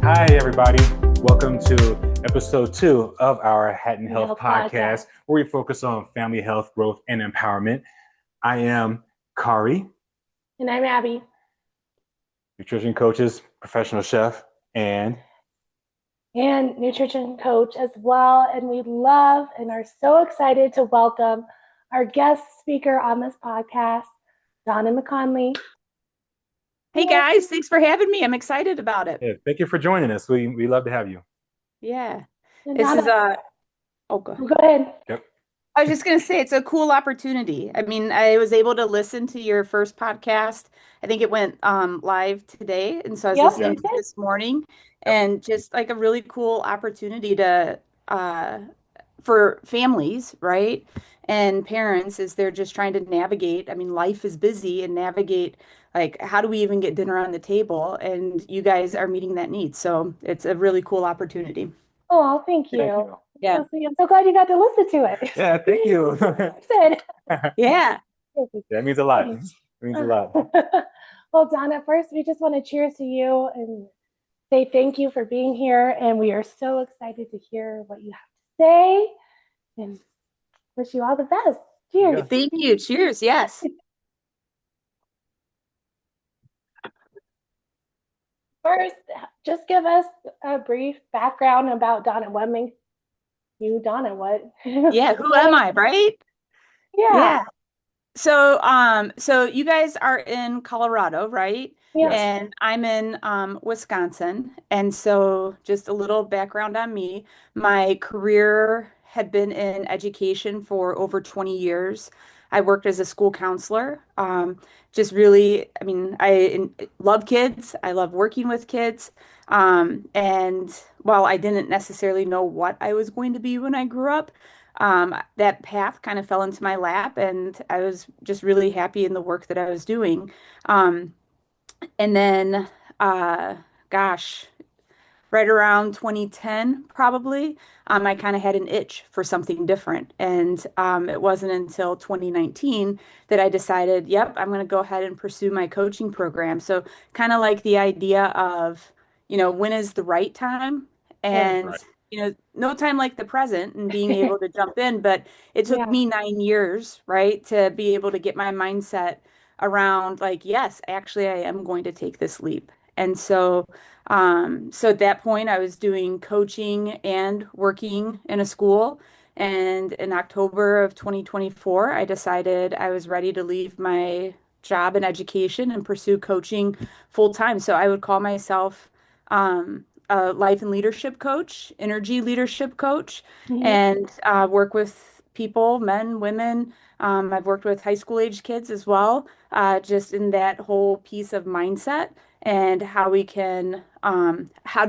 Hi, everybody. Welcome to episode 2 of our Hatten Health Podcast, where we focus on family health, growth, and empowerment. I am Kari. And I'm Abby. Nutrition coaches, professional chef, and nutrition coach as well. And we love and are so excited to welcome our guest speaker on this podcast, Donna McKonly. Hey guys, thanks for having me. I'm excited about it. Yeah, thank you for joining us. We love to have you. Yeah. And This Donna, is go ahead. Yep. I was just going to say it's a cool opportunity. I mean, I was able to listen to your first podcast. I think it went live today, and so I was listening to it this morning, and just like a really cool opportunity to for families, right? And parents as they're just trying to navigate. I mean, life is busy and navigate like how do we even get dinner on the table? And you guys are meeting that need. So it's a really cool opportunity. Oh, thank you. Thank you. Yeah. I'm so glad you got to listen to it. Yeah, thank you. Yeah. That means a lot. It means a lot. Well, Donna, first, we just want to cheers to you and say thank you for being here. And we are so excited to hear what you have to say and wish you all the best. Cheers. Thank you. Cheers. Yes. First, just give us a brief background about Donna. What makes you Donna? What? Yeah. Who am I? Right? Yeah. So you guys are in Colorado, right? Yes. And I'm in Wisconsin. And so just a little background on me. My career had been in education for over 20 years. I worked as a school counselor. Just really, I mean, love kids. I love working with kids. And while I didn't necessarily know what I was going to be when I grew up, that path kind of fell into my lap, and I was just really happy in the work that I was doing. And then, gosh, right around 2010, probably, I kind of had an itch for something different. And it wasn't until 2019 that I decided, yep, I'm going to go ahead and pursue my coaching program. So, kind of like the idea of, when is the right time? And, Right. No time like the present and being able to jump in. But it took me 9 years, right, to be able to get my mindset around like, yes, actually, I am going to take this leap. And so at that point, I was doing coaching and working in a school. And in October of 2024, I decided I was ready to leave my job in education and pursue coaching full time. So I would call myself a life and leadership coach, energy leadership coach, and work with people, men, women. I've worked with high school age kids as well, just in that whole piece of mindset and how do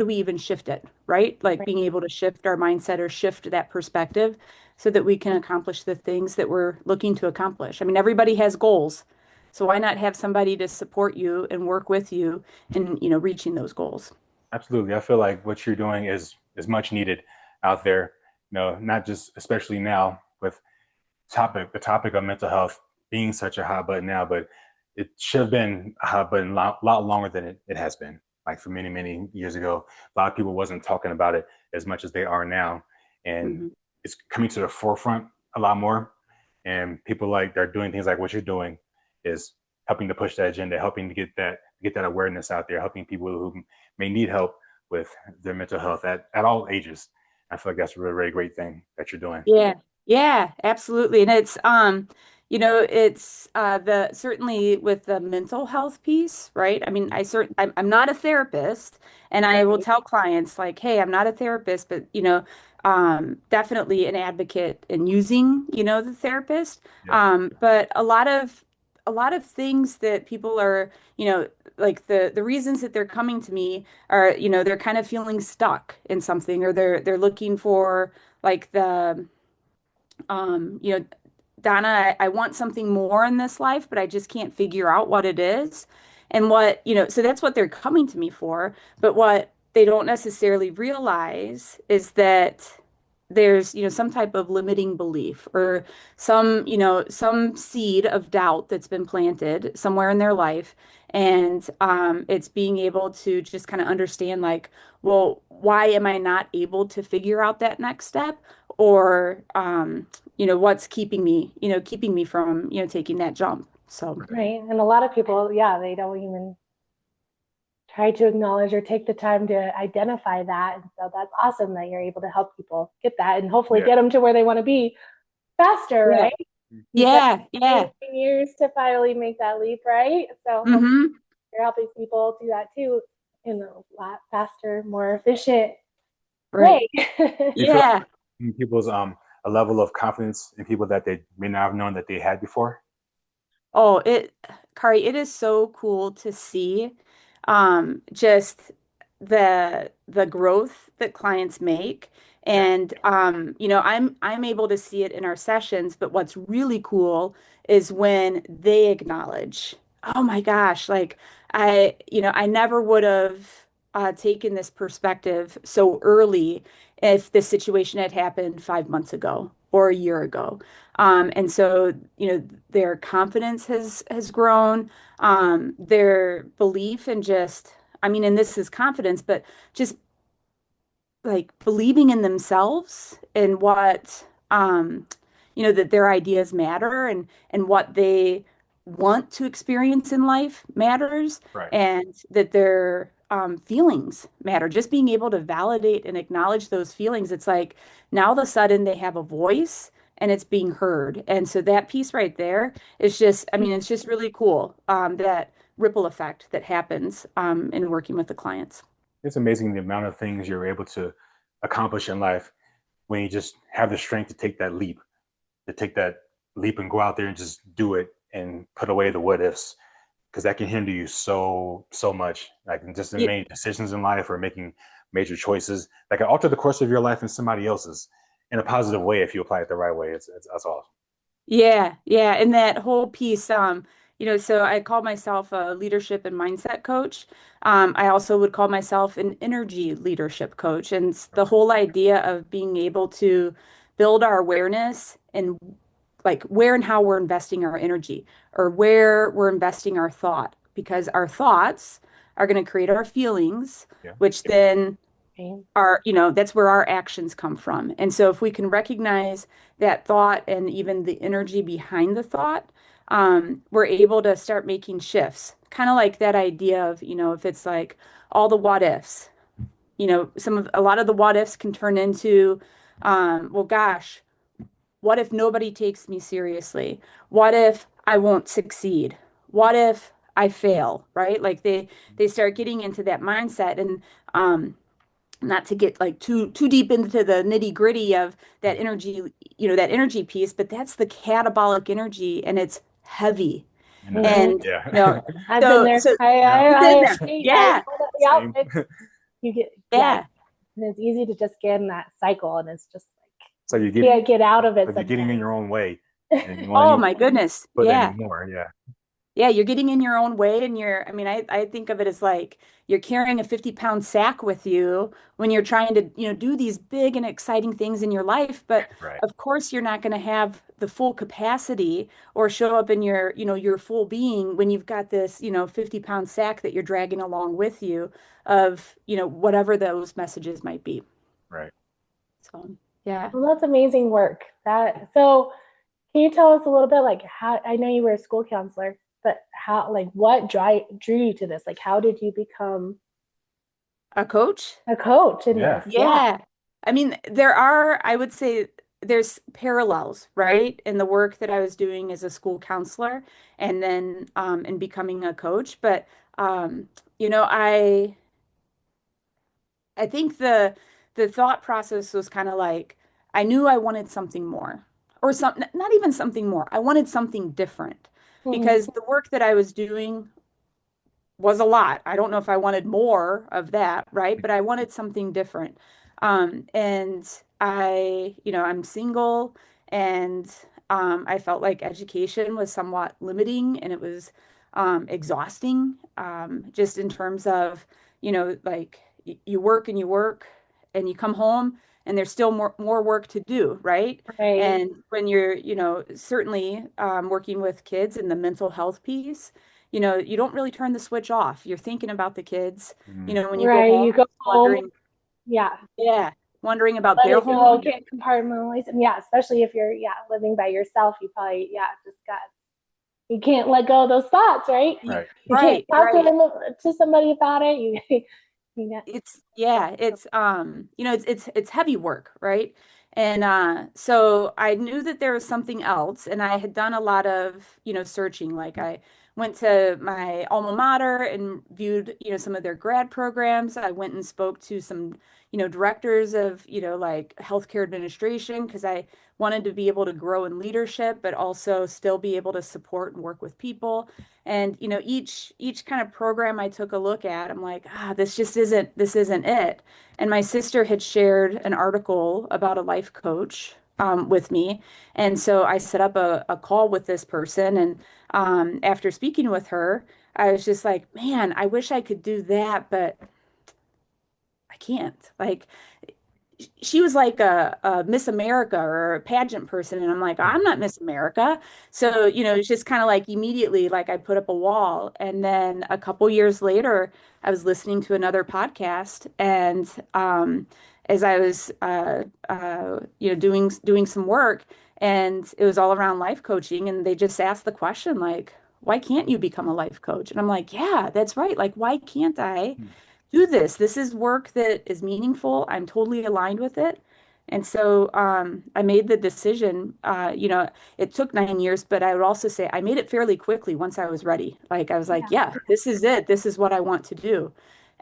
we even shift it, right? Like being able to shift our mindset or shift that perspective so that we can accomplish the things that we're looking to accomplish. I mean, everybody has goals. So why not have somebody to support you and work with you in, reaching those goals? Absolutely. I feel like what you're doing is much needed out there, not just especially now with the topic of mental health being such a hot button now, but it should have been a hot button a lot longer than it has been. Like for many, many years ago, a lot of people wasn't talking about it as much as they are now. And it's coming to the forefront a lot more. And people they're doing things like what you're doing is helping to push that agenda, helping to get that awareness out there, helping people who may need help with their mental health at all ages. I feel like that's a really, really great thing that you're doing. Yeah, absolutely. And it's it's the certainly with the mental health piece, right? I mean, I'm not a therapist, and I will tell clients like, hey, I'm not a therapist, but definitely an advocate in using, the therapist. But a lot of things that people are, like the reasons that they're coming to me are, they're kind of feeling stuck in something, or they're looking for like um, you know, Donna, I want something more in this life, but I just can't figure out what it is. And so that's what they're coming to me for. But what they don't necessarily realize is that there's, some type of limiting belief or some seed of doubt that's been planted somewhere in their life. And it's being able to just kind of understand like, well, why am I not able to figure out that next step? Or, what's keeping me from, taking that jump. So, Right. And a lot of people, yeah, they don't even try to acknowledge or take the time to identify that. And so that's awesome that you're able to help people get that and hopefully Yeah. get them to where they want to be faster, yeah. right? You said Yeah. Yeah. 18 years to finally make that leap, right? So hopefully Hmm. you're helping people do that too in a lot faster, more efficient Right. way. Do you feel Yeah. like people's a level of confidence in people that they may not have known that they had before? Oh, Kari, it is so cool to see just the growth that clients make. Yeah. And I'm able to see it in our sessions, but what's really cool is when they acknowledge, oh my gosh, like I never would have taken this perspective so early if this situation had happened 5 months ago or a year ago. And so, their confidence has grown, their belief in just, I mean, and this is confidence, but just like believing in themselves and what that their ideas matter and what they want to experience in life matters Right. and that their feelings matter. Just being able to validate and acknowledge those feelings, it's like now all of a sudden they have a voice and it's being heard. And so that piece right there is just, I mean, it's just really cool, that ripple effect that happens in working with the clients. It's amazing the amount of things you're able to accomplish in life when you just have the strength to take that leap and go out there and just do it and put away the what ifs, because that can hinder you so much. Like just in making decisions in life or making major choices that can alter the course of your life and somebody else's in a positive way if you apply it the right way. It's that's awesome. Yeah, yeah. And that whole piece, so I call myself a leadership and mindset coach. I also would call myself an energy leadership coach. And it's the Okay. whole idea of being able to build our awareness and like where and how we're investing our energy or where we're investing our thought, because our thoughts are going to create our feelings, Yeah. which then Right. that's where our actions come from. And so if we can recognize that thought and even the energy behind the thought, we're able to start making shifts. Kind of like that idea of, if it's like all the what ifs, a lot of the what ifs can turn into, well, gosh, what if nobody takes me seriously? What if I won't succeed? What if I fail? Right? Like they start getting into that mindset and not to get like too deep into the nitty gritty of that energy piece, but that's the catabolic energy and it's heavy. And Mhm. And yeah. I've been so there. so Yeah. you've been there. I Yeah. know that, Same. yeah, you get, yeah, Yeah. and it's easy to just get in that cycle, and it's just So you like can't get out of it you're getting in sometimes. your own way and you want Oh to my goodness. put Yeah. anymore. Yeah. Yeah, you're getting in your own way and I mean, I think of it as like you're carrying a 50-pound sack with you when you're trying to, do these big and exciting things in your life. But Right. of course, you're not going to have the full capacity or show up in your full being when you've got this, 50-pound sack that you're dragging along with you of, whatever those messages might be. Right. So, yeah. Well, that's amazing work. That so. Can you tell us a little bit, like how? I know you were a school counselor, but how, like, what drew you to this? Like, how did you become A coach? a coach in Yeah. this? Yeah. Yeah. I mean, I would say there's parallels, right? In the work that I was doing as a school counselor and then in becoming a coach. But I think the thought process was kind of like I knew I wanted something more or not even something more. I wanted something different Mhm. because the work that I was doing was a lot. I don't know if I wanted more of that, right? But I wanted something different. And I'm single and I felt like education was somewhat limiting and it was exhausting, just in terms of, like you work and you come home and there's still more work to do, right? Right. And when you're, certainly working with kids and the mental health piece, you don't really turn the switch off. You're thinking about the kids, Mm. when you go Right. home, You go home. wondering, Yeah. yeah, wondering about Let their it go, home. get compartmentalized. And yeah, especially if you're, living by yourself, you probably, you can't let go of those thoughts, right? Right. You can't Right, talk right. to somebody about it. It's heavy work, right? And so I knew that there was something else, and I had done a lot of, searching. Like I went to my alma mater and viewed, some of their grad programs. I went and spoke to some, directors of, like healthcare administration, because I wanted to be able to grow in leadership, but also still be able to support and work with people. And each kind of program I took a look at, I'm like, this isn't it. And my sister had shared an article about a life coach with me. And so I set up a call with this person. And after speaking with her, I was just like, man, I wish I could do that, but I can't. Like, she was like a Miss America or a pageant person, and I'm like, I'm not Miss America. So, it's just kind of like immediately, like I put up a wall. And then a couple years later, I was listening to another podcast, and as I was, doing some work, and it was all around life coaching, and they just asked the question, like, why can't you become a life coach? And I'm like, yeah, that's right. Like, why can't I do this? This is work that is meaningful. I'm totally aligned with it. And so I made the decision. It took 9 years, but I would also say I made it fairly quickly once I was ready. Like I was like, Yeah. yeah, this is it. This is what I want to do.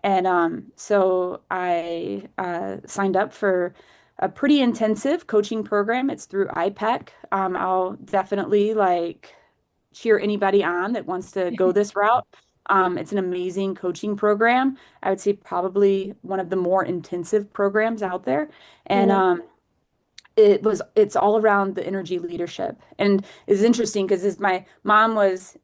And so I signed up for a pretty intensive coaching program. It's through IPEC. I'll definitely like cheer anybody on that wants to go this route. It's an amazing coaching program. I would say probably one of the more intensive programs out there. And Yeah. it's all around the energy leadership. And it's interesting because as my mom was,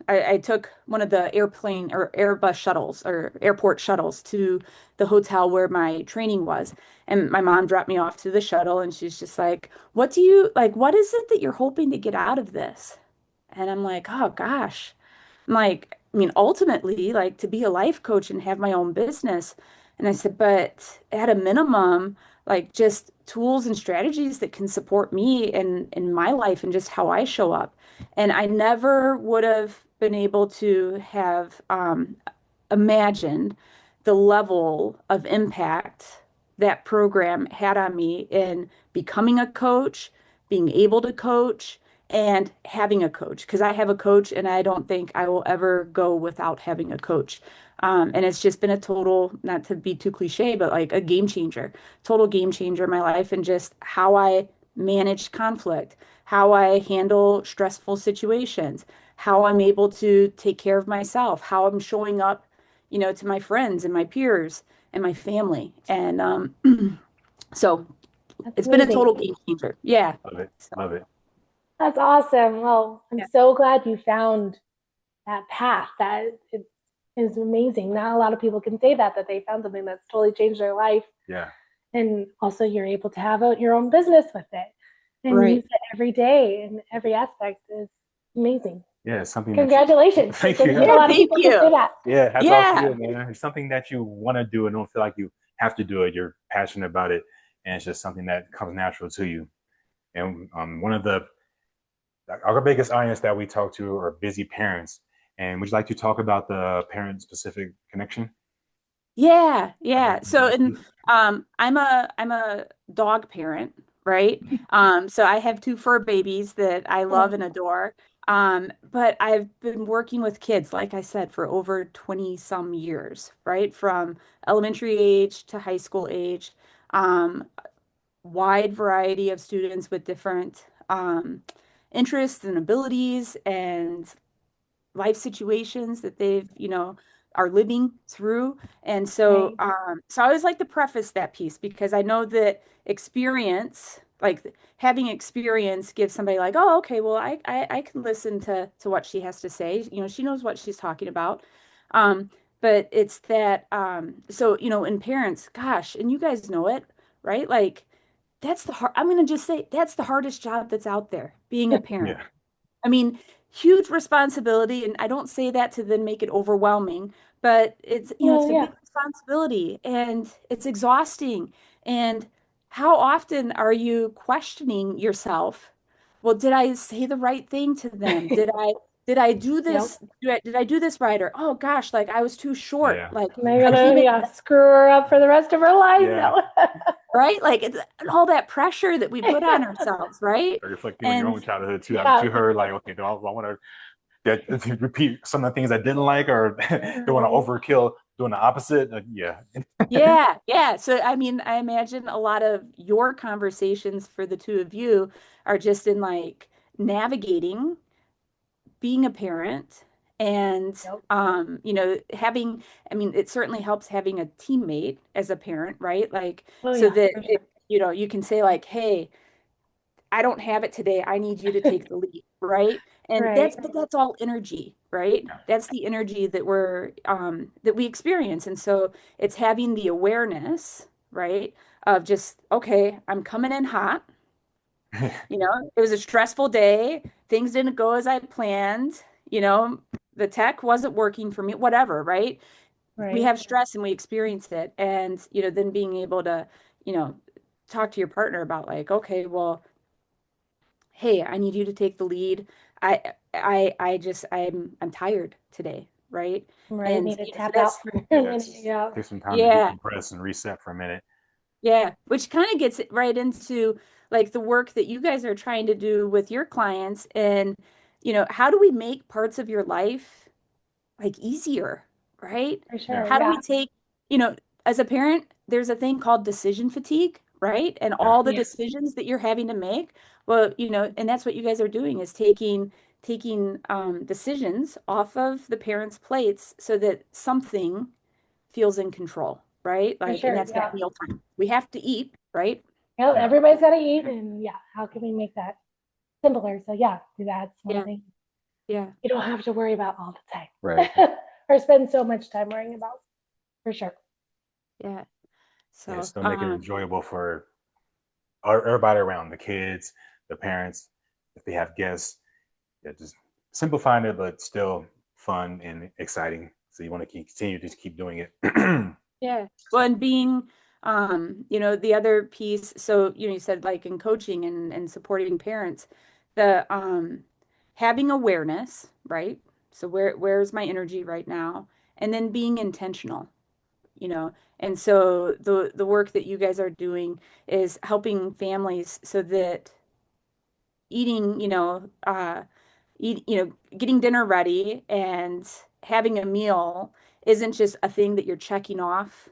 I took one of the airplane or Airbus shuttles or airport shuttles to the hotel where my training was. And my mom dropped me off to the shuttle, and she's just like, what is it that you're hoping to get out of this? And I'm like, oh gosh. I'm like, I mean, ultimately, like to be a life coach and have my own business. And I said, but at a minimum, like just tools and strategies that can support me in my life and just how I show up. And I never would have been able to have imagined the level of impact that program had on me in becoming a coach, being able to coach, and having a coach. Because I have a coach, and I don't think I will ever go without having a coach. And it's just been a total, not to be too cliche, but like a game changer, total game changer in my life, and just how I manage conflict, how I handle stressful situations, how I'm able to take care of myself, how I'm showing up, to my friends and my peers and my family. And so That's it's been a amazing. total game changer. Yeah. Love it. So, Love it. That's awesome. Well, I'm yeah. so glad you found that path. That it is amazing. Not a lot of people can say that they found something that's totally changed their life. Yeah. And also you're able to have your own business with it and Right. use it every day and every aspect is amazing. Yeah. It's something that Congratulations. thank you. Not a lot of Thank people can say you. that. Yeah. Hats off to Yeah. you, man. It's something that you want to do and don't feel like you have to do it. You're passionate about it. And it's just something that comes natural to you. And one of our biggest audience that we talk to are busy parents. And would you like to talk about the parent specific connection? Yeah, yeah. So and I'm a dog parent, right? So I have two fur babies that I love and adore. But I've been working with kids, like I said, for over 20 some years, right? From elementary age to high school age. Um, Wide variety of students with different interests and abilities and life situations that they've, are living through. And so, Right. so I always like to preface that piece because I know that experience, like having experience gives somebody like, oh, okay, well, I can listen to what she has to say. She knows what she's talking about. But it's that, so, in parents, gosh, and you guys know it, right? Like I'm going to just say that's the hardest job that's out there, being a parent. Yeah. I mean, huge responsibility, and I don't say that to then make it overwhelming, but it's Well, a yeah. big responsibility and it's exhausting. And how often are you questioning yourself? Well, did I say the right thing to them? Did I do Yep. this? Did I do this right? Or oh gosh, like I was too short. Yeah. Like Am I I came gonna, in, yeah, screw her up for the rest of her life? Yeah. No. right? Like it's all that pressure that we put on ourselves, right? Or reflecting on your And own childhood too, Yeah. to her, like, okay, do I want to to repeat some of the things I didn't like, or don't want to Right. overkill doing the opposite? Yeah. yeah, yeah. So, I mean, I imagine a lot of your conversations for the two of you are just in like navigating being a parent and, Yep. having, I mean, it certainly helps having a teammate as a parent, right? Like, Oh so yeah, that for sure. you can say like, hey, I don't have it today. I need you to take the lead, right? And Right. but that's all energy, right? That's the energy that we experience. And so it's having the awareness, right? Of just, okay, I'm coming in hot. It was a stressful day. Things didn't go as I planned. The tech wasn't working for me, whatever, right? We Right. have stress and we experience it. And, then being able to, you know, talk to your partner about like, okay, well, hey, I need you to take the lead. I'm tired today, right? Right. And Need to so tap out that's for a minute. Yes. Yeah. Take some time to yeah, decompress and reset for a minute. yeah, which kind of gets it right into like the work that you guys are trying to do with your clients and how do we make parts of your life like easier, right? For Yeah. sure. How do Yeah. we take, you know, as a parent, there's a thing called decision fatigue, right? And Yeah. all the Yeah. decisions that you're having to make. Well, and that's what you guys are doing is taking decisions off of the parents' plates so that something feels in control, right? For Like, and sure. that's Yeah. that meal time. We have to eat, right? Well, Yeah. everybody's got to eat, and yeah, how can we make that simpler? So yeah, do that's one Yeah, thing yeah, you don't have to worry about all the Right. time, or spend so much time worrying about. For sure. yeah. Yeah. So, Still make it enjoyable for everybody around, the kids, the parents, if they have guests. Yeah, just simplifying it, but still fun and exciting. So you want to continue to keep doing it. yeah. Well, and being, the other piece, so, you said like in coaching and supporting parents, the having awareness, right? So where's my energy right now? And then being intentional, you know. And so the work that you guys are doing is helping families so that eating, getting dinner ready and having a meal isn't just a thing that you're checking off.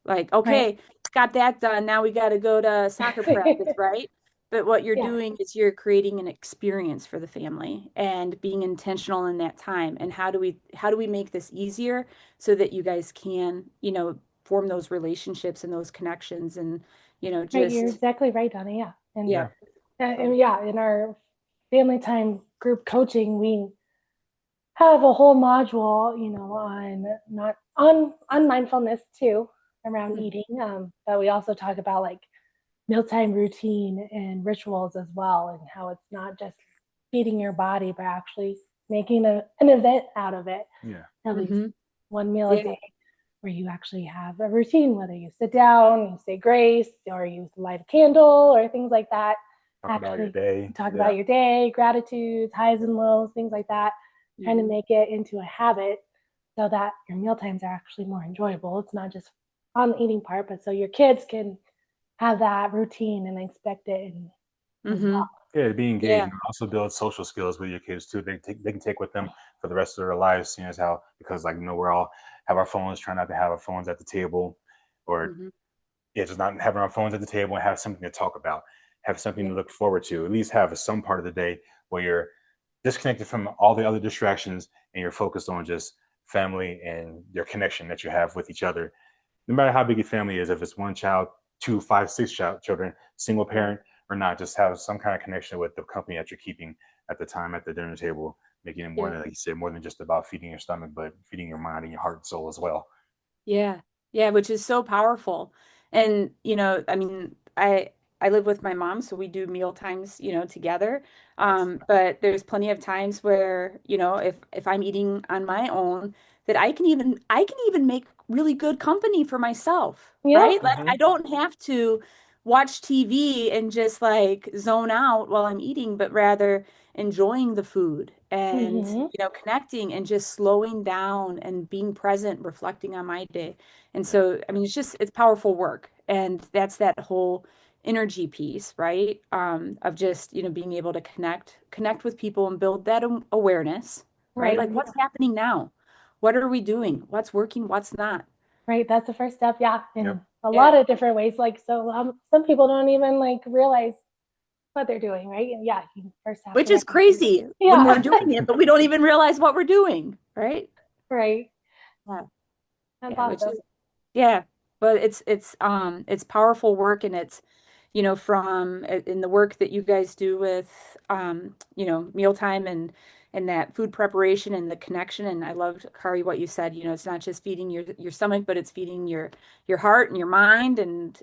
Like, Right. okay, got that done. Now we got to go to soccer practice, right? But what you're Yeah. doing is you're creating an experience for the family and being intentional in that time. And how do we make this easier so that you guys can, form those relationships and those connections and, Right. You're just exactly right, Donna. Yeah. And yeah. Yeah. and yeah, in our family time group coaching, we have a whole module, on not on mindfulness too around Mm, eating. But we also talk about like mealtime routine and rituals as well, and how it's not just feeding your body, but actually making an event out of it. Yeah. At least hmm one meal a Yeah. day, where you actually have a routine, whether you sit down, you say grace, or you light a candle, or things like that. Talk about your Actually, day. talk Yeah. about your day, gratitudes, highs and lows, things like that. Trying to hmm make it into a habit so that your meal times are actually more enjoyable. It's not just on the eating part, but so your kids can have that routine and expect it as hmm well. Yeah, be engaged Yeah. and also build social skills with your kids too. They can take with them for the rest of their lives, seeing as how, because like we're all have our phones, trying not to have our phones at the table, or hmm yeah, just not having our phones at the table and have something to talk about, have something Yeah. to look forward to. At least have some part of the day where you're disconnected from all the other distractions and you're focused on just family and your connection that you have with each other. No matter how big your family is, if it's one child, two, five, children, single Right. parent or not, just have some kind of connection with the company that you're keeping at the time at the dinner table, making it more Yeah. than, like you said, more than just about feeding your stomach, but feeding your mind and your heart and soul as well. Yeah. Yeah, which is so powerful. And, I mean, I live with my mom, so we do meal times, together. Nice. But there's plenty of times where, if I'm eating on my own, that I can even make really good company for myself, Yep. right? Like Hmm. I don't have to watch TV and just like zone out while I'm eating, but rather enjoying the food and, Hmm. connecting and just slowing down and being present, reflecting on my day. And Yeah. so, I mean, it's powerful work. And that's that whole energy piece, right? Of just, being able to connect with people and build that awareness, right? Right. Like what's happening now? What are we doing? What's working? What's not? Right. That's the first step. Yeah. In Yep. a lot Yeah. of different ways. Like, so some people don't even like realize what they're doing. Right. And yeah, you first have to Which is recognize. crazy when we're Yeah. doing it, but we don't even realize what we're doing, right? Right. Yeah. That's Yeah, which awesome. is yeah, but it's powerful work, and it's from in the work that you guys do with mealtime and that food preparation and the connection. And I loved, Kari, what you said, it's not just feeding your stomach, but it's feeding your heart and your mind, and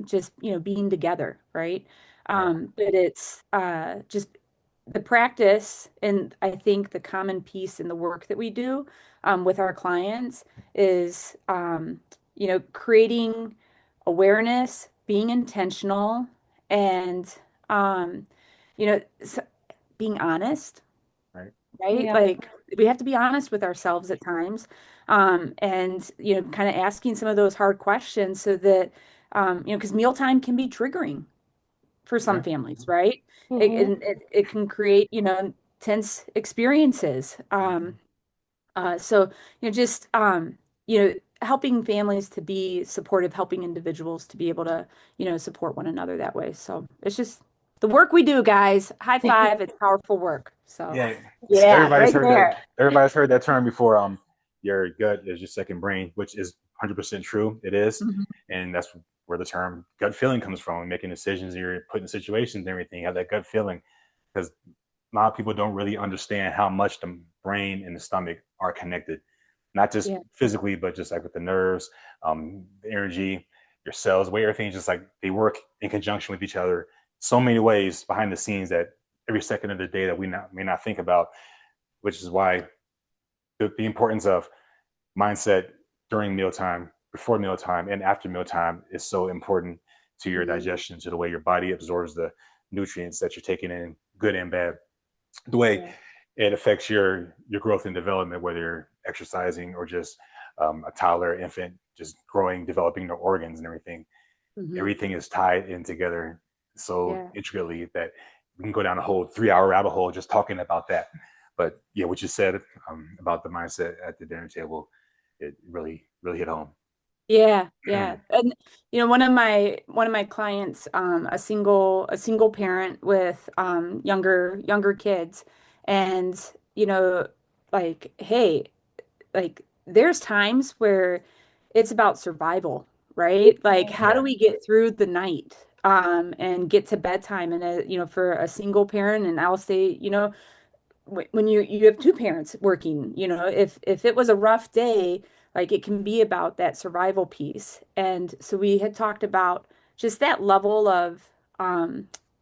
just being together, right? Right. But it's just the practice, and I think the common piece in the work that we do with our clients is creating awareness, being intentional, and um, s being honest, Right. right? Yep. Like we have to be honest with ourselves at times, and kind of asking some of those hard questions so that because mealtime can be triggering for some Yeah. families, right? Hmm. It can create tense experiences. So, just helping families to be supportive, helping individuals to be able to, support one another that way. So it's just the work we do, guys. High five, it's powerful work. So Yeah. yeah, Everybody's right heard that. there. Everybody's heard that term before. Your gut is your second brain, which is 100% true. It is, Mhm. and that's where the term gut feeling comes from. Making decisions, you're put in situations and everything. You have that gut feeling because a lot of people don't really understand how much the brain and the stomach are connected, not just Yeah. physically, but just like with the nerves, the energy, your cells, the way everything just like they work in conjunction with each other. So many ways behind the scenes that every second of the day that we may not think about, which is why the importance of mindset during mealtime, before mealtime, and after mealtime is so important to your Mhm. digestion, to the way your body absorbs the nutrients that you're taking in, good and bad, the way Yeah. it affects your growth and development, whether you're exercising or just a toddler, infant, just growing, developing their organs and everything. Mhm. Everything is tied in together so Yeah. intricately that we can go down a whole 3 hour rabbit hole just talking about that. But yeah, what you said about the mindset at the dinner table, it really, really hit home. Yeah, yeah. And one of my clients, a single parent with younger kids, and like, hey, like there's times where it's about survival, right? Like Right. how do Yeah, we get through the night and get to bedtime? And for a single parent, and I'll say, when you have two parents working, if it was a rough day, like it can be about that survival piece. And so we had talked about just that level of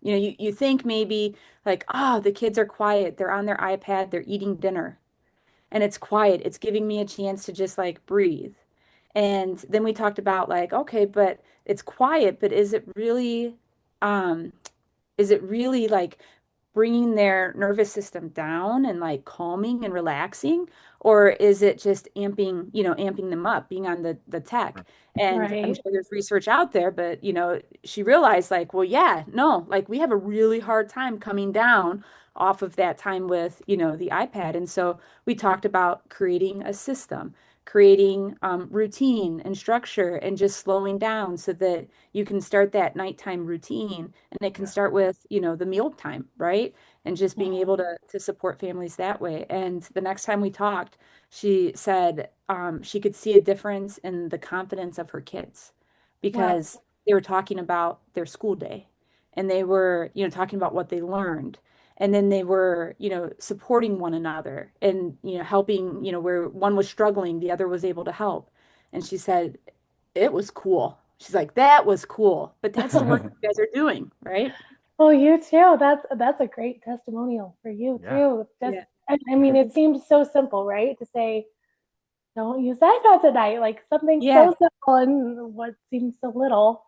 you think maybe like, oh, the kids are quiet, they're on their iPad, they're eating dinner, and it's quiet, it's giving me a chance to just like breathe. And then we talked about like, okay, but it's quiet, but um is it really like bringing their nervous system down and like calming and relaxing, or is it just amping them up, being on the tech? And I'm Right. sure there's research out there, but she realized like, well, yeah, no, like we have a really hard time coming down off of that time with the iPad. And so we talked about creating a system, creating routine and structure, and just slowing down so that you can start that nighttime routine, and it can yeah, start with the meal time, right? And just being able Mhm. to support families that way. And the next time we talked, she said she could see a difference in the confidence of her kids Wow. because they were talking about their school day, and they were talking about what they learned, and then they were supporting one another, and helping where one was struggling, the other was able to help. And she said it was cool. She's like, that was cool. But that's the work you guys are doing, right? Oh, you too. That's a great testimonial for you too. Just, I mean, it seems so simple, right? To say, don't use iPads at night, like something so simple and what seems so little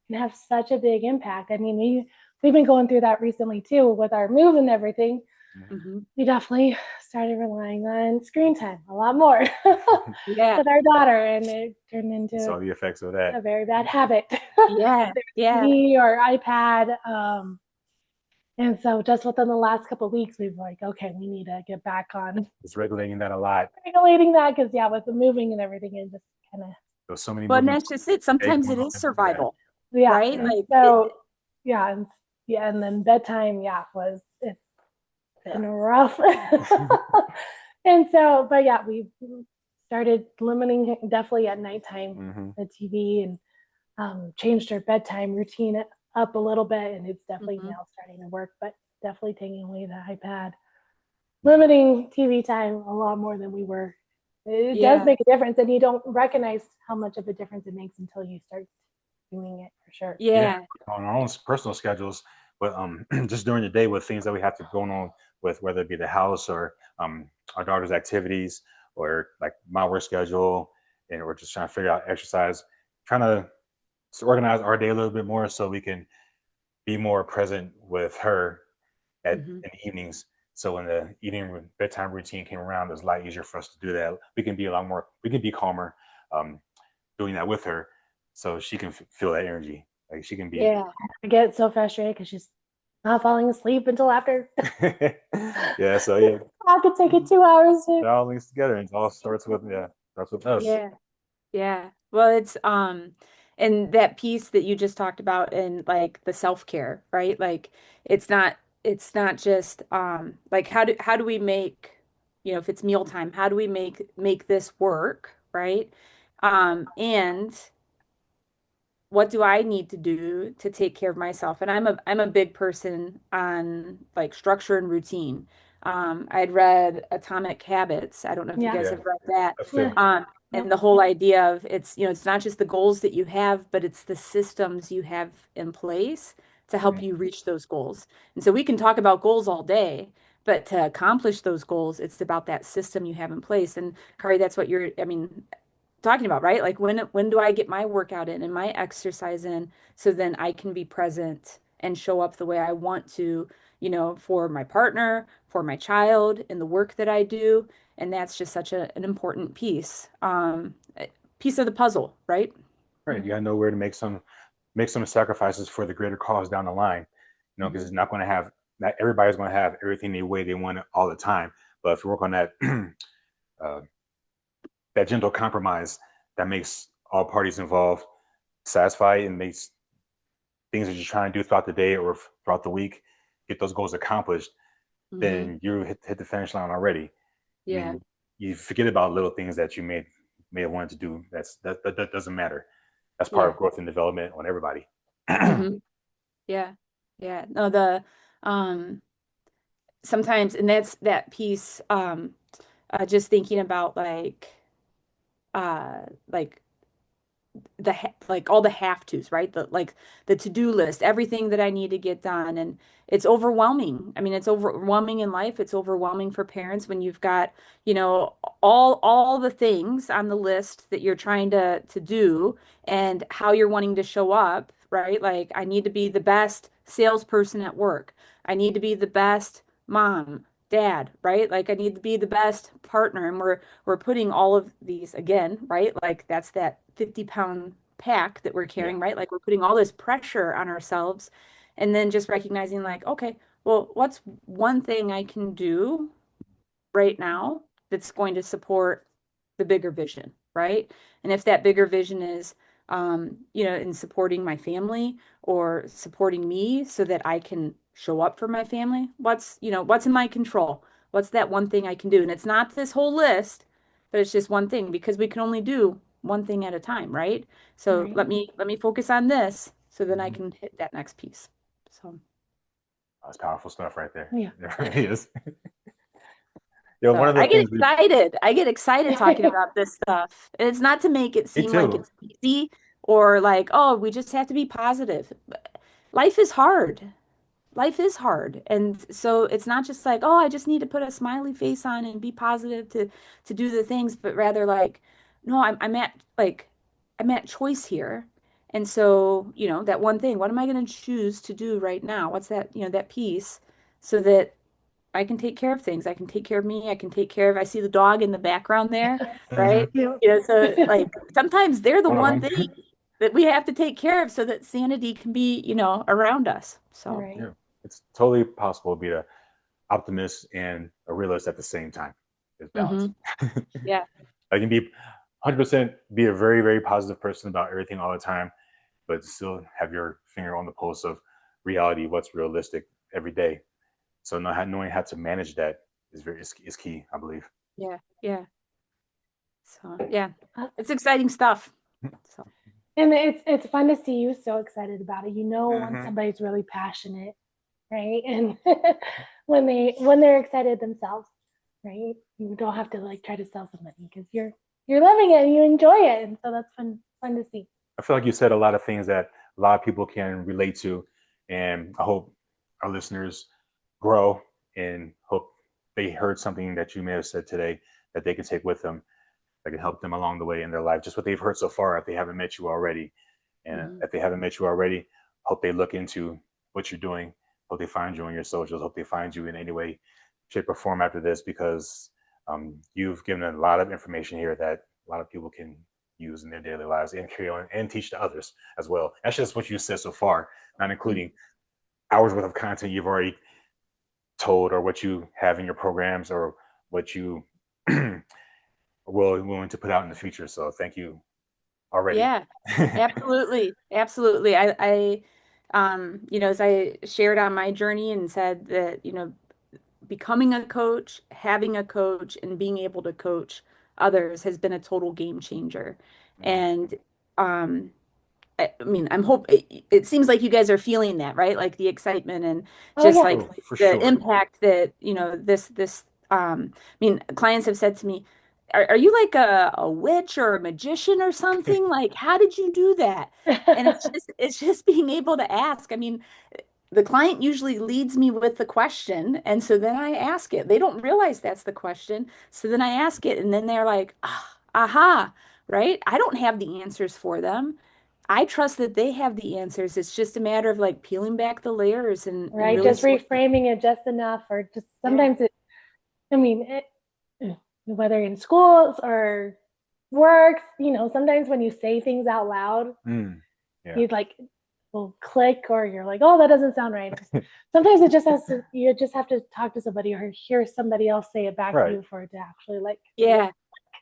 can have such a big impact. I mean, we've been going through that recently too with our move and everything. Mm-hmm. We definitely started relying on screen time a lot more with our daughter, and it turned into saw the effects of that. A very bad habit. TV or iPad. And so just within the last couple of weeks, we've like, okay, we need to get back on. It's regulating that a lot. Regulating that because with the moving and everything, it just kind of. There's so many. But that's just it. Sometimes it is survival. Yeah. Right. Like so. And then bedtime. It's been rough. And so, but we started limiting definitely at nighttime the TV and changed our bedtime routine up a little bit, and it's definitely now starting to work, but definitely taking away the iPad, limiting TV time a lot more than we were. It does make a difference, and you don't recognize how much of a difference it makes until you start doing it for sure. On our own personal schedules, but just during the day with things that we have to go on with, whether it be the house or our daughter's activities or like my work schedule, and we're just trying to figure out exercise, trying to organize our day a little bit more so we can be more present with her in the evenings. So when the evening bedtime routine came around, it was a lot easier for us to do that. We can be calmer doing that with her so she can feel that energy. Like she can be. Yeah, I get so frustrated because she's not falling asleep until after. So I could take it 2 hours. It all links together, and it all starts with us. Well, it's and that piece that you just talked about in like the self-care, right? Like it's not just like how do we make, if it's mealtime, how do we make this work, right? And what do I need to do to take care of myself? And I'm a big person on like structure and routine. I'd read Atomic Habits. I don't know if you guys have read that. And the whole idea of it's not just the goals that you have, but it's the systems you have in place to help you reach those goals. And so we can talk about goals all day, but to accomplish those goals, it's about that system you have in place. And Kari, that's what talking about, right? Like when do I get my workout in and my exercise in so then I can be present and show up the way I want to, for my partner, for my child, in the work that I do. And that's just such an important piece of the puzzle, right? Right. You gotta know where to make some sacrifices for the greater cause down the line, because it's not everybody's going to have everything the way they want it all the time. But if you work on that, that gentle compromise that makes all parties involved satisfied and makes things that you're trying to do throughout the day or throughout the week, get those goals accomplished, then you hit the finish line already. Yeah. I mean, you forget about little things that you may have wanted to do. That doesn't matter. That's part of growth and development on everybody. Yeah. No, sometimes, and that's that piece, just thinking about like all the have tos, right? The to-do list, everything that I need to get done. And it's overwhelming. I mean, it's overwhelming in life. It's overwhelming for parents when you've got, all the things on the list that you're trying to do and how you're wanting to show up, right? Like I need to be the best salesperson at work. I need to be the best mom, dad, right? Like I need to be the best partner. And we're putting all of these again, right? Like that's that 50-pound pack that we're carrying, right? Like we're putting all this pressure on ourselves and then just recognizing like, okay, well, what's one thing I can do right now that's going to support the bigger vision, right? And if that bigger vision is, in supporting my family or supporting me so that I can show up for my family, what's in my control? What's that one thing I can do? And it's not this whole list, but it's just one thing because we can only do one thing at a time, right? So let me focus on this so then I can hit that next piece. So that's powerful stuff right there. Yeah. It really is. I get excited talking about this stuff. And it's not to make it seem like it's easy or like, oh, we just have to be positive. Life is hard. Life is hard. And so it's not just like, oh, I just need to put a smiley face on and be positive to do the things, but rather like, no, I'm at choice here. And so, that one thing, what am I going to choose to do right now? What's that, that piece so that I can take care of things. I can take care of me. I see the dog in the background there, right? Hmm. Yeah. So like sometimes they're the One of one them. thing that we have to take care of so that sanity can be, around us. So, Right. Yeah, it's totally possible to be an optimist and a realist at the same time. It's balance. hmm yeah. I can be 100% be a very, very positive person about everything all the time, but still have your finger on the pulse of reality, what's realistic every day. So knowing how to manage that is key, I believe. Yeah. Yeah. So, yeah, Uh, it's exciting stuff. So, And it's fun to see you so excited about it. When Hmm. somebody's really passionate, right? And when they're excited themselves, right? You don't have to like try to sell somebody because you're loving it and you enjoy it. And so that's fun to see. I feel like you said a lot of things that a lot of people can relate to, and I hope our listeners grow and hope they heard something that you may have said today that they can take with them that can help them along the way in their life. Just what they've heard so far, if they haven't met you already, and mhm. if they haven't met you already, hope they look into what you're doing. Hope they find you on your socials. Hope they find you in any way, shape, or form after this because you've given a lot of information here that a lot of people can use in their daily lives and carry on and teach to others as well. That's just what you said so far, not including hours worth of content you've already told or what you have in your programs or what you are willing to put out in the future. So thank you already. Yeah, absolutely. Absolutely. As I shared on my journey and said that, becoming a coach, having a coach, and being able to coach others has been a total game changer. Mm. And I mean, it seems like you guys are feeling that, right? Like the excitement and Oh just yeah. like Oh, for the sure. impact that, I mean, clients have said to me, are you like a witch or a magician or something? Like, how did you do that? And it's just being able to ask. I mean, the client usually leads me with the question, and so then I ask it. They don't realize that's the question. So then I ask it, and then they're like, ah, aha, right? I don't have the answers for them. I trust that they have the answers. It's just a matter of like peeling back the layers and Right. really Just sort of, reframing it just enough, or just yeah, sometimes I mean, whether in schools or works, sometimes when you say things out loud, Mm. Yeah. you like will click or you're like, oh, that doesn't sound right. Or sometimes you just have to talk to somebody or hear somebody else say it back to Right. you for it to actually like. yeah,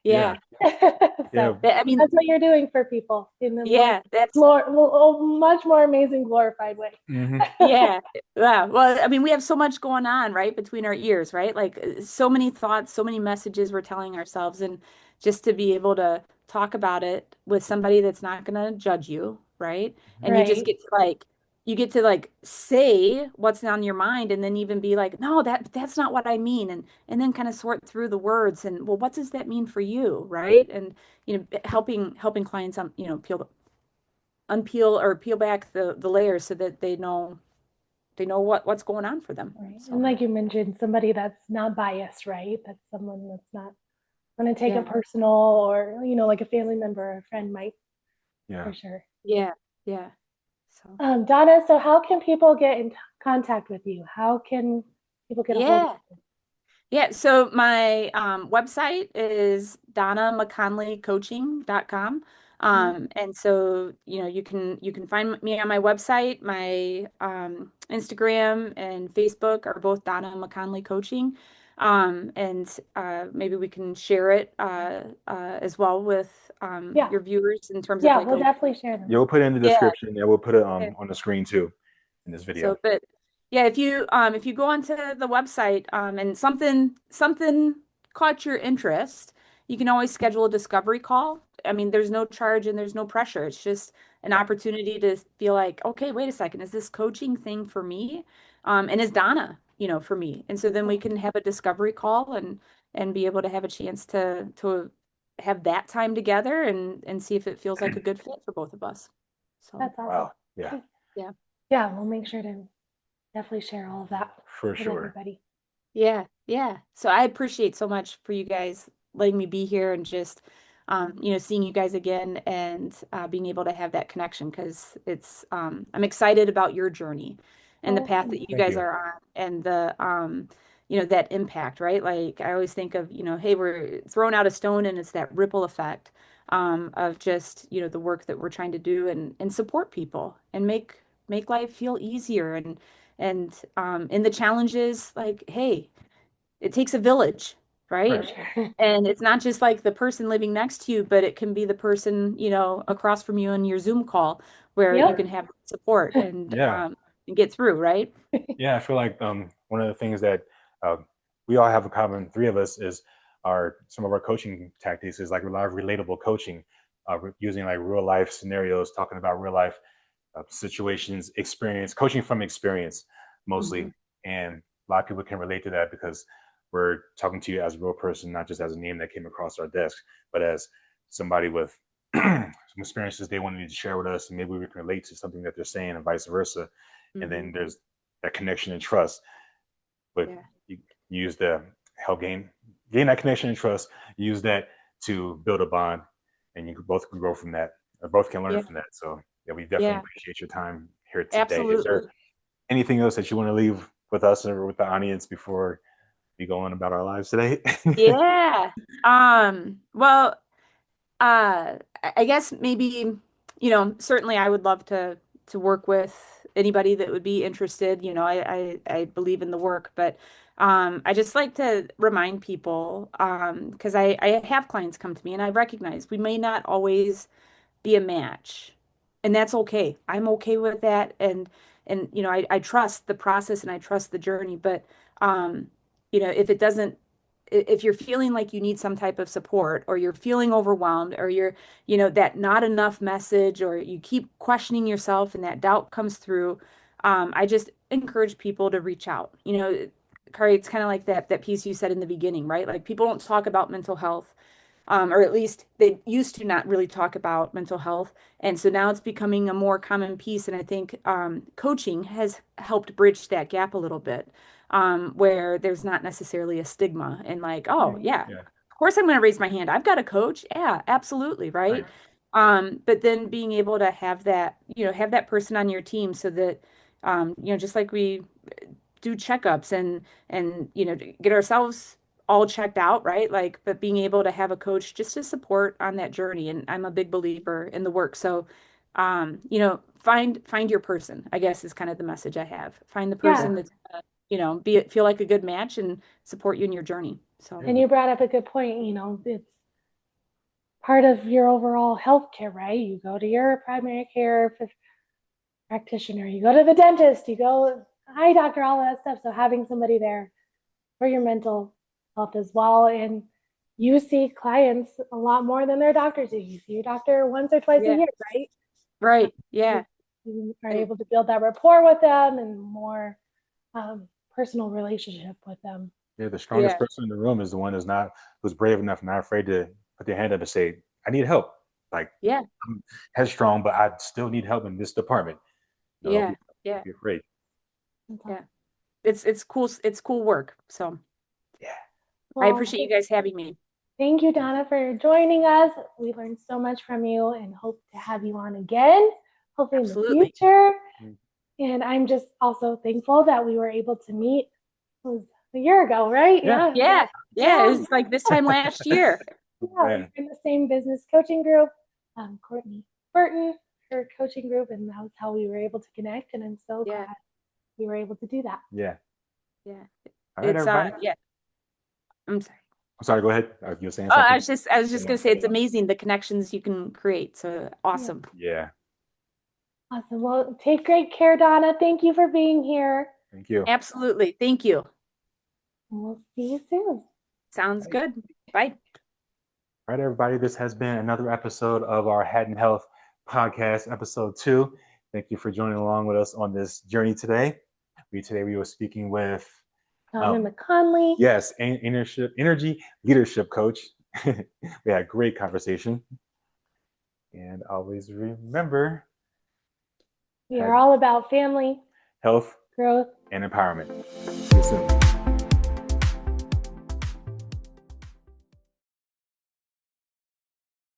Yeah. yeah. So Yeah. I mean, that's what you're doing for people in the more yeah, that's much more amazing, glorified way. Hmm. yeah. Yeah. Well, I mean, we have so much going on, right, between our ears, right? Like so many thoughts, so many messages we're telling ourselves, and just to be able to talk about it with somebody that's not going to judge you, right? And you just Right. get to like say what's on your mind, and then even be like, no, that's not what I mean, and then kind of sort through the words, and well, what does that mean for you, right? And helping clients, unpeel or peel back the layers so that they know what's going on for them. Right. And So like you mentioned, somebody that's not biased, right? That's someone that's not going to take it yeah, personal or, like a family member or a friend might, Yeah. for sure. yeah, yeah. So Donna, so how can people get in contact with you? How can people get a hold of yeah, yeah. So my website is donnamckonleycoaching.com. you? And so you can find me on my website. My Instagram and Facebook are both Donna McKonly Coaching. And maybe we can share it as well with Yeah. your viewers in terms of Yeah, like we'll a definitely share them. Yeah. We'll put it in the yeah. description and we'll put it Yeah. on the screen too in this So, video. but yeah, if you go onto the website and something caught your interest, you can always schedule a discovery call. I mean, there's no charge and there's no pressure. It's just an opportunity to feel like, okay, wait a second, is this coaching thing for me? And is Donna, for me? And so then we can have a discovery call and be able to have a chance to have that time together and see if it feels like a good fit for both of us. So That's awesome. Wow. Yeah. yeah. Yeah, we'll make sure to definitely share all of that For with sure. everybody. Yeah, yeah. So I appreciate so much for you guys letting me be here and just, seeing you guys again and being able to have that connection because I'm excited about your journey and the Oh, path that you Thank guys you. are on and that impact, right? Like I always think of, hey, we're throwing out a stone and it's that ripple effect of just, the work that we're trying to do and support people and make life feel easier and the challenge is like, hey, it takes a village, for right? sure. And it's not just like the person living next to you, but it can be the person, across from you in your Zoom call where you can Yep. have support Yeah. and get through, right? Yeah. I feel like one of the things that uh, we all have in common, three of us, is some of our coaching tactics is like a lot of relatable coaching, using like real life scenarios, talking about real life situations, experience, coaching from experience mostly. Mhm. And a lot of people can relate to that because we're talking to you as a real person, not just as a name that came across our desk, but as somebody with some experiences they wanted to share with us. And maybe we can relate to something that they're saying and vice versa. And then Mhm. there's that connection and trust. But Yeah. you use the help gain that connection and trust, use that to build a bond, and you both can grow from that, or both can learn Yeah. from that. So yeah, we definitely Yeah. appreciate your time here today. Is there Absolutely. anything else that you want to leave with us or with the audience before we go on about our lives today? Yeah. Well, I guess maybe, certainly I would love to work with anybody that would be interested. I believe in the work, but I just like to remind people because I have clients come to me and I recognize we may not always be a match. And that's okay. I'm okay with that. And I trust the process and I trust the journey. But if it doesn't if you're feeling like you need some type of support or you're feeling overwhelmed or you're, that not enough message or you keep questioning yourself and that doubt comes through, I just encourage people to reach out. Kari, it's kind of like that piece you said in the beginning, right? Like people don't talk about mental health or at least they used to not really talk about mental health. And so now it's becoming a more common piece. And I think coaching has helped bridge that gap a little bit, where there's not necessarily a stigma and like, oh, Right. yeah, Yeah, of course I'm going to raise my hand. I've got a coach. Yeah, absolutely. right. Right. But then being able to have that person on your team so that, just like we do checkups and get ourselves all checked out, right? Like, but being able to have a coach just to support on that journey. And I'm a big believer in the work. So, find your person, I guess is kind of the message I have. Find the Yeah. person that's feel like a good match and support you in your journey. So, And you brought up a good point. It's part of your overall healthcare, right? You go to your primary care practitioner, you go to the dentist, you go, hi, doctor, all that stuff. So having somebody there for your mental health as well. And you see clients a lot more than their doctors do. You see your doctor once or twice a yeah, year, right? right. You, Yeah. you are And able to build that rapport with them and more personal relationship with them. Yeah, the strongest yeah, person in the room is the one who's brave enough, not afraid to put their hand up and say, "I need help." Like yeah, I'm headstrong, but I still need help in this department. No, yeah, yeah, don't be afraid. yeah. It's cool. It's cool work. So Yeah. I Well, appreciate you guys having me. thank you, Donna, for joining us. We learned so much from you and hope to have you on again, hopefully in the Absolutely. future. Mm. And I'm just also thankful that we were able to meet. It was a year ago, right? Yeah. Yeah. Yeah, yeah. It Yeah. was like this time last year. Yeah. Man. We're in the same business coaching group. Courtney Burton, her coaching group, and that was how we were able to connect. And I'm so Yeah, glad we were able to do that. Yeah. yeah. All right, It's everybody. yeah. I'm sorry. I'm sorry. Go ahead. You were saying Oh, something. I was just Yeah. gonna say it's amazing the connections you can create. So Yeah. awesome. Yeah. Awesome. Well, take great care, Donna. Thank you for being here. Thank you. Absolutely. Thank you. And we'll see you soon. Sounds good. Bye. All right, everybody. This has been another episode of our Hatten Health Podcast, episode 2. Thank you for joining along with us on this journey today. Today we were speaking with Donna McKonly. yes, energy leadership coach We had a great conversation. And always remember, we are all about family, health, growth, and empowerment. See you soon.